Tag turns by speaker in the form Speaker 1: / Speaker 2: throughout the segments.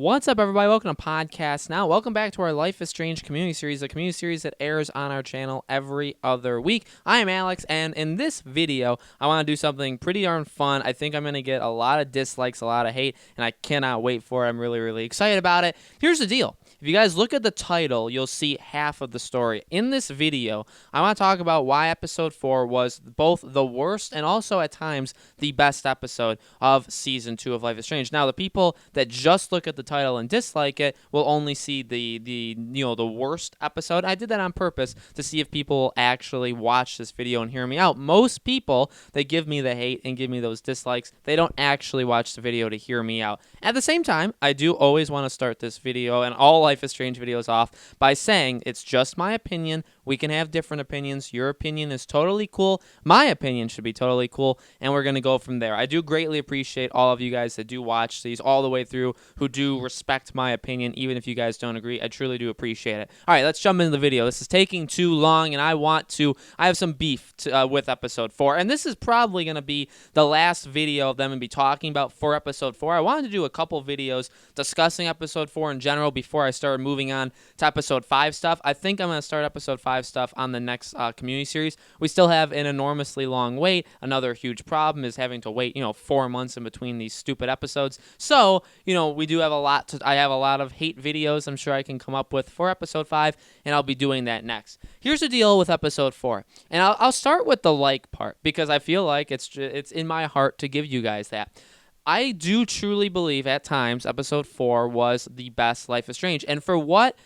Speaker 1: What's up, everybody? Welcome to Podcast Now. Welcome back to our Life is Strange community series, a community series that airs on our channel every other week. I am Alex, and in this video, I want to do something pretty darn fun. I think I'm going to get a lot of dislikes, a lot of hate, and I cannot wait for it. I'm really, really excited about it. Here's the deal. If you guys look at the title, you'll see half of the story. In this video, I want to talk about why episode 4 was both the worst and also at times the best episode of season 2 of Life is Strange. Now, the people that just look at the title and dislike it will only see the worst episode. I did that on purpose to see if people actually watch this video and hear me out. Most people that give me the hate and give me those dislikes, they don't actually watch the video to hear me out. At the same time, I do always want to start this video and all Life is Strange videos off by saying it's just my opinion. We can have different opinions. Your opinion is totally cool. My opinion should be totally cool, and we're going to go from there. I do greatly appreciate all of you guys that do watch these all the way through, who do respect my opinion, even if you guys don't agree. I truly do appreciate it. All right, let's jump into the video. This is taking too long, and I have some beef with episode 4, and this is probably going to be the last video of them and be talking about for episode 4. I wanted to do a couple videos discussing episode 4 in general before I started moving on to episode 5 stuff. I think I'm going to start episode 5 stuff on the next community series. We still have an enormously long wait. Another huge problem is having to wait, 4 months in between these stupid episodes. So, we do have I have a lot of hate videos I'm sure I can come up with for episode 5, and I'll be doing that next. Here's the deal with episode 4, and I'll start with the like part because I feel like it's in my heart to give you guys that. I do truly believe at times episode 4 was the best Life is Strange, and for what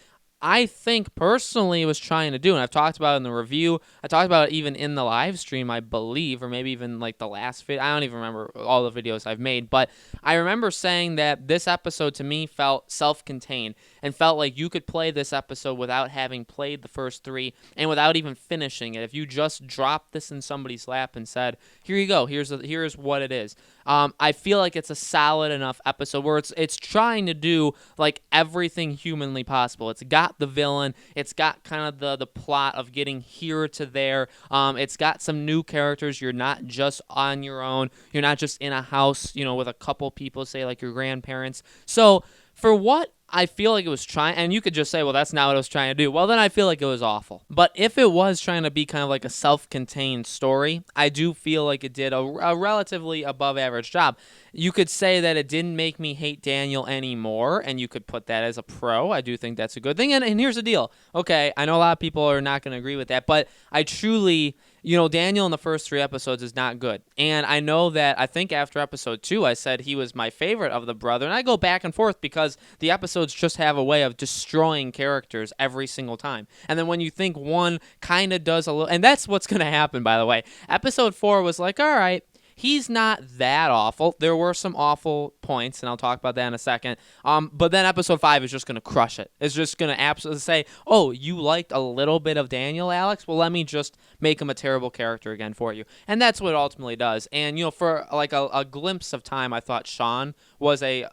Speaker 1: I think personally was trying to do, and I've talked about it in the review, I talked about it even in the live stream, I believe, or maybe even like the last video. I don't even remember all the videos I've made, but I remember saying that this episode to me felt self-contained and felt like you could play this episode without having played the first 3 and without even finishing it. If you just dropped this in somebody's lap and said, here you go, here's what it is. I feel like it's a solid enough episode where it's trying to do like everything humanly possible. It's got the villain, it's got kind of the plot of getting here to there. It's got some new characters. You're not just on your own. You're not just in a house, with a couple people, say like your grandparents. So for what I feel like it was trying, and you could just say, well, that's not what it was trying to do. Well, then I feel like it was awful. But if it was trying to be kind of like a self-contained story, I do feel like it did a relatively above-average job. You could say that it didn't make me hate Daniel anymore, and you could put that as a pro. I do think that's a good thing. And here's the deal. Okay, I know a lot of people are not going to agree with that, but I truly... Daniel in the first 3 episodes is not good. And I know that I think after episode 2, I said he was my favorite of the brother. And I go back and forth because the episodes just have a way of destroying characters every single time. And then when you think one kind of does a little, and that's what's going to happen, by the way. Episode 4 was like, all right, he's not that awful. There were some awful points, and I'll talk about that in a second. But then episode 5 is just going to crush it. It's just going to absolutely say, oh, you liked a little bit of Daniel, Alex? Well, let me just make him a terrible character again for you. And that's what it ultimately does. And, for like a glimpse of time, I thought Sean was a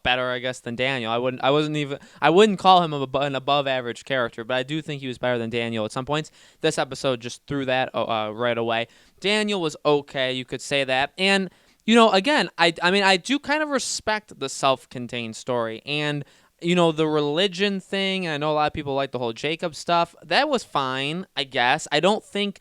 Speaker 1: better, I guess, than Daniel. I wouldn't call him an above average character, but I do think he was better than Daniel at some points. This episode just threw that right away. Daniel was okay, you could say that. And, again, I do kind of respect the self-contained story. And, the religion thing, and I know a lot of people like the whole Jacob stuff, that was fine, I guess. I don't think...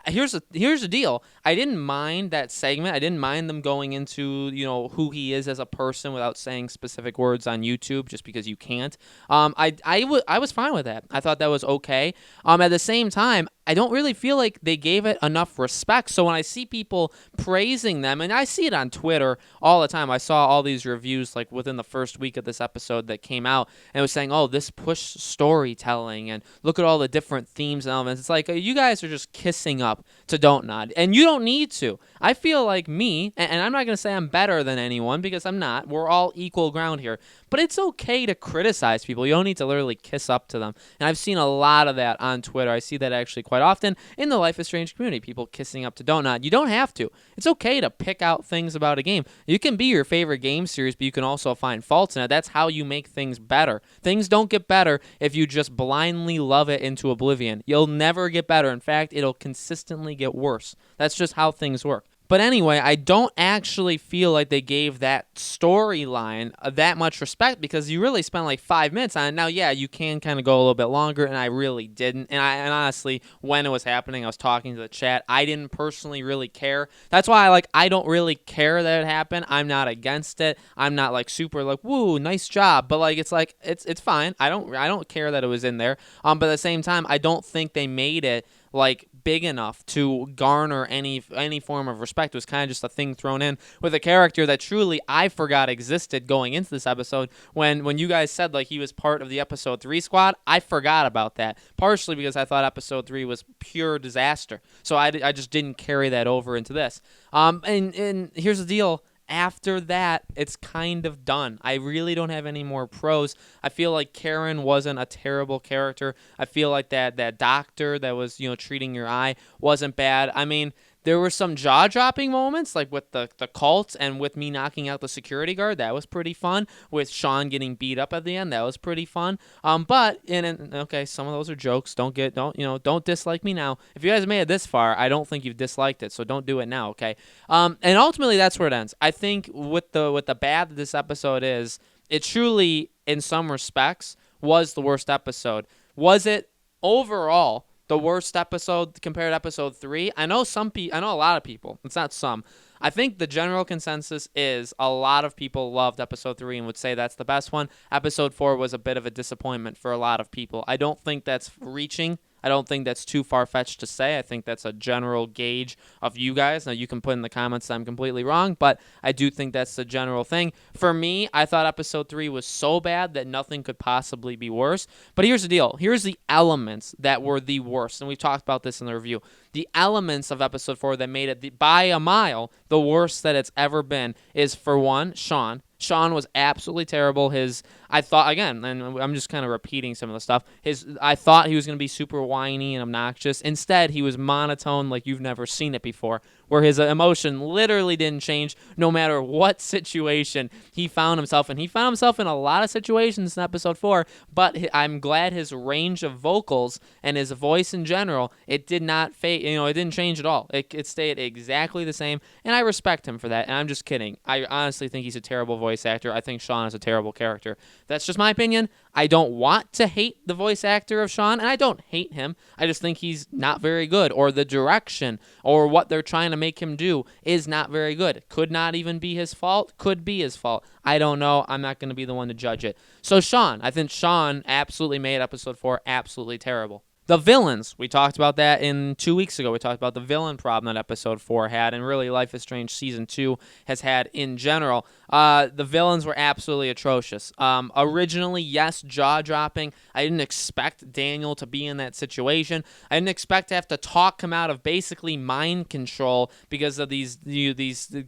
Speaker 1: Here's the deal. I didn't mind that segment. I didn't mind them going into, who he is as a person without saying specific words on YouTube, just because you can't. I was fine with that. I thought that was okay. At the same time, I don't really feel like they gave it enough respect. So when I see people praising them, and I see it on Twitter all the time, I saw all these reviews like within the first week of this episode that came out, and it was saying, oh, this push storytelling, and look at all the different themes and elements. It's like, you guys are just kissing up to Don't Nod, and you don't need to. I feel like me, and I'm not going to say I'm better than anyone because I'm not. We're all equal ground here. But it's okay to criticize people. You don't need to literally kiss up to them. And I've seen a lot of that on Twitter. I see that actually quite often in the Life is Strange community, people kissing up to Don't Nod. You don't have to. It's okay to pick out things about a game. You can be your favorite game series, but you can also find faults in it. That's how you make things better. Things don't get better if you just blindly love it into oblivion. You'll never get better. In fact, it'll consistently get worse. That's just how things work. But anyway, I don't actually feel like they gave that storyline that much respect because you really spent like 5 minutes on it. Now, yeah, you can kind of go a little bit longer, and I really didn't. And honestly, when it was happening, I was talking to the chat. I didn't personally really care. That's why I don't really care that it happened. I'm not against it. I'm not like super like woo, nice job. But it's fine. I don't care that it was in there. But at the same time, I don't think they made it like big enough to garner any form of respect. It was kind of just a thing thrown in with a character that truly I forgot existed going into this episode. When you guys said like he was part of the episode 3 squad, I forgot about that, partially because I thought episode 3 was pure disaster, so I just didn't carry that over into this. And here's the deal. After that, it's kind of done. I really don't have any more pros. I feel like Karen wasn't a terrible character. I feel like that doctor that was, treating your eye wasn't bad. I mean, there were some jaw-dropping moments, like with the cult and with me knocking out the security guard. That was pretty fun. With Sean getting beat up at the end, that was pretty fun. But okay, some of those are jokes. Don't dislike me now. If you guys made it this far, I don't think you've disliked it, so don't do it now, okay? And ultimately, that's where it ends. I think with the bad that this episode is, it truly, in some respects, was the worst episode. Was it overall the worst episode compared to episode 3? I know a lot of people. It's not some. I think the general consensus is a lot of people loved episode 3 and would say that's the best one. Episode 4 was a bit of a disappointment for a lot of people. I don't think that's reaching. I don't think that's too far-fetched to say. I think that's a general gauge of you guys. Now, you can put in the comments that I'm completely wrong, but I do think that's the general thing. For me, I thought episode 3 was so bad that nothing could possibly be worse. But here's the deal. Here's the elements that were the worst, and we talked about this in the review. The elements of episode 4 that made it, by a mile, the worst that it's ever been is, for one, Sean. Sean was absolutely terrible. I thought, again, and I'm just kind of repeating some of the stuff, I thought he was going to be super whiny and obnoxious. Instead, he was monotone like you've never seen it before, where his emotion literally didn't change no matter what situation he found himself in. He found himself in a lot of situations in episode 4, but I'm glad his range of vocals and his voice in general, it did not fade. It didn't change at all. It stayed exactly the same, and I respect him for that, and I'm just kidding. I honestly think he's a terrible voice actor. I think Sean is a terrible character. That's just my opinion. I don't want to hate the voice actor of Sean, and I don't hate him. I just think he's not very good, or the direction or what they're trying to make him do is not very good. Could not even be his fault. Could be his fault. I don't know. I'm not going to be the one to judge it. So Sean, I think Sean absolutely made episode 4 absolutely terrible. The villains, we talked about that in 2 weeks ago. We talked about the villain problem that episode 4 had, and really Life is Strange Season 2 has had in general. The villains were absolutely atrocious. Originally, yes, jaw-dropping. I didn't expect Daniel to be in that situation. I didn't expect to have to talk him out of basically mind control because of these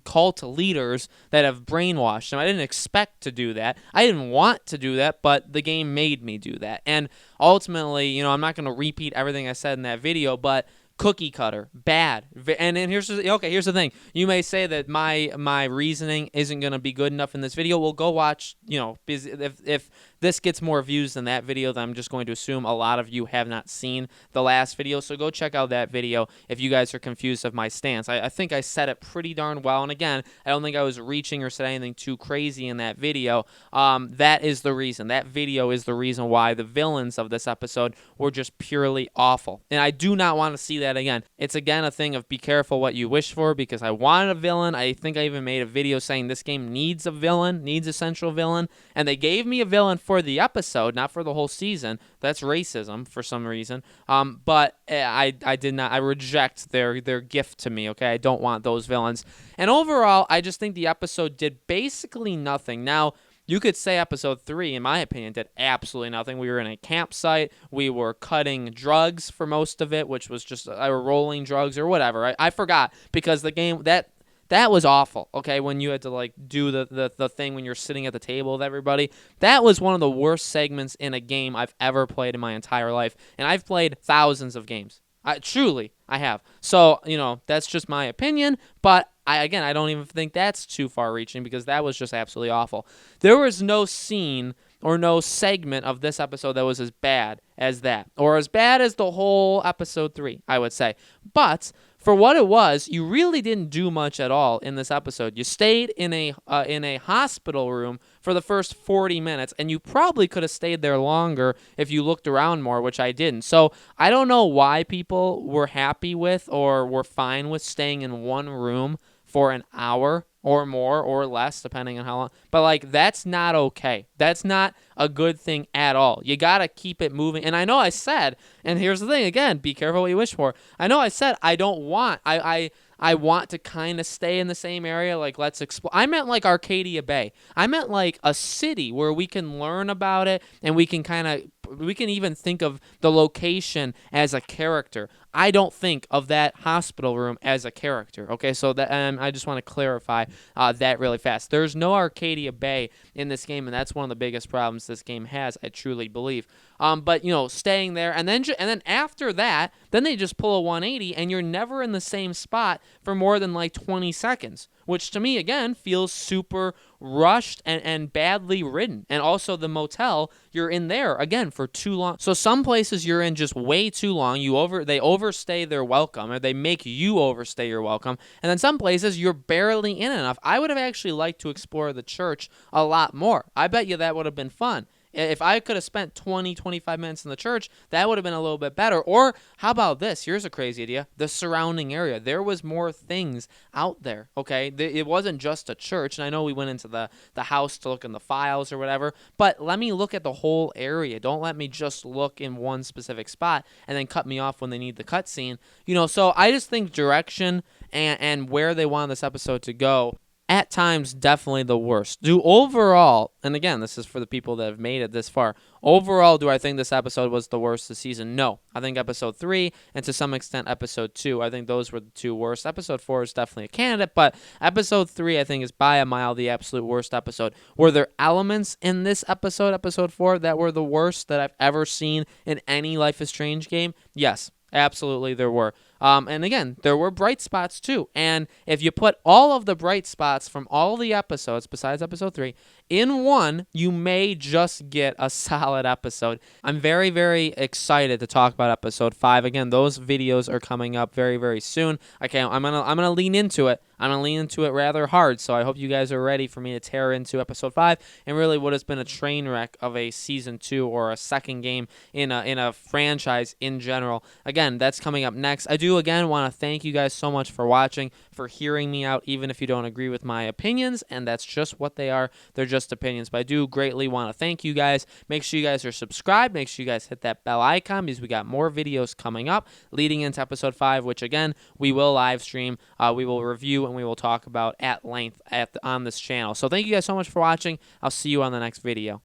Speaker 1: cult leaders that have brainwashed him. I didn't expect to do that. I didn't want to do that, but the game made me do that. And ultimately, I'm not going to repeat everything I said in that video, but cookie cutter, bad. And then here's the thing. You may say that my reasoning isn't going to be good enough in this video. Well, go watch, if this gets more views than that video, then I'm just going to assume a lot of you have not seen the last video. So go check out that video if you guys are confused of my stance. I think I said it pretty darn well. And again, I don't think I was reaching or said anything too crazy in that video. That is the reason. That video is the reason why the villains of this episode were just purely awful. And I do not want to see that again. It's again a thing of be careful what you wish for, because I wanted a villain. I think I even made a video saying this game needs a villain, needs a central villain. And they gave me a villain for the episode, not for the whole season. That's racism for some reason. But I did not. I reject their gift to me. Okay, I don't want those villains. And overall, I just think the episode did basically nothing. Now, you could say episode 3, in my opinion, did absolutely nothing. We were in a campsite. We were cutting drugs for most of it, which was just rolling drugs or whatever. I forgot, because the game that was awful, okay, when you had to, do the thing when you're sitting at the table with everybody. That was one of the worst segments in a game I've ever played in my entire life, and I've played thousands of games. Truly, I have. So, that's just my opinion, but I don't even think that's too far-reaching, because that was just absolutely awful. There was no scene or no segment of this episode that was as bad as that, or as bad as the whole episode 3, I would say. But for what it was, you really didn't do much at all in this episode. You stayed in a hospital room for the first 40 minutes, and you probably could have stayed there longer if you looked around more, which I didn't. So I don't know why people were happy with or were fine with staying in one room for an hour or more or less, depending on how long. But, like, that's not okay. That's not a good thing at all. You got to keep it moving. And I know I said, and here's the thing, again, be careful what you wish for. I know I said I don't want, I want to kind of stay in the same area, like let's explore. I meant like Arcadia Bay. I meant like a city where we can learn about it and we can even think of the location as a character. I don't think of that hospital room as a character. Okay, so that I just want to clarify that really fast. There's no Arcadia Bay in this game, and that's one of the biggest problems this game has, I truly believe. But staying there, and then after that, then they just pull a 180, and you're never in the same spot for more than like 20 seconds, which to me again feels super rushed and badly written. And also the motel, you're in there again for too long. So some places you're in just way too long. They overstay their welcome, or they make you overstay your welcome. And then some places you're barely in enough. I would have actually liked to explore the church a lot more. I bet you that would have been fun. If I could have spent 20, 25 minutes in the church, that would have been a little bit better. Or how about this? Here's a crazy idea. The surrounding area. There was more things out there, okay? It wasn't just a church. And I know we went into the house to look in the files or whatever, but let me look at the whole area. Don't let me just look in one specific spot and then cut me off when they need the cutscene. So I just think direction and where they want this episode to go, at times, definitely the worst. Overall, and again, this is for the people that have made it this far, overall, do I think this episode was the worst this season? No. I think episode 3, and to some extent episode 2, I think those were the two worst. Episode 4 is definitely a candidate, but episode 3, I think, is by a mile the absolute worst episode. Were there elements in this episode, episode 4, that were the worst that I've ever seen in any Life is Strange game? Yes. Absolutely, there were. And again, there were bright spots too. And if you put all of the bright spots from all the episodes, besides episode 3, in one, you may just get a solid episode. I'm very, very excited to talk about episode 5. Again, those videos are coming up very, very soon. Okay, I'm gonna lean into it. I'm going to lean into it rather hard, so I hope you guys are ready for me to tear into episode 5 and really what has been a train wreck of a season 2 or a second game in a franchise in general. Again, that's coming up next. I do, again, want to thank you guys so much for watching, for hearing me out, even if you don't agree with my opinions, and that's just what they are. They're just opinions, but I do greatly want to thank you guys. Make sure you guys are subscribed. Make sure you guys hit that bell icon because we got more videos coming up leading into episode 5, which, again, we will live stream. We will review and we will talk about at length on this channel. So thank you guys so much for watching. I'll see you on the next video.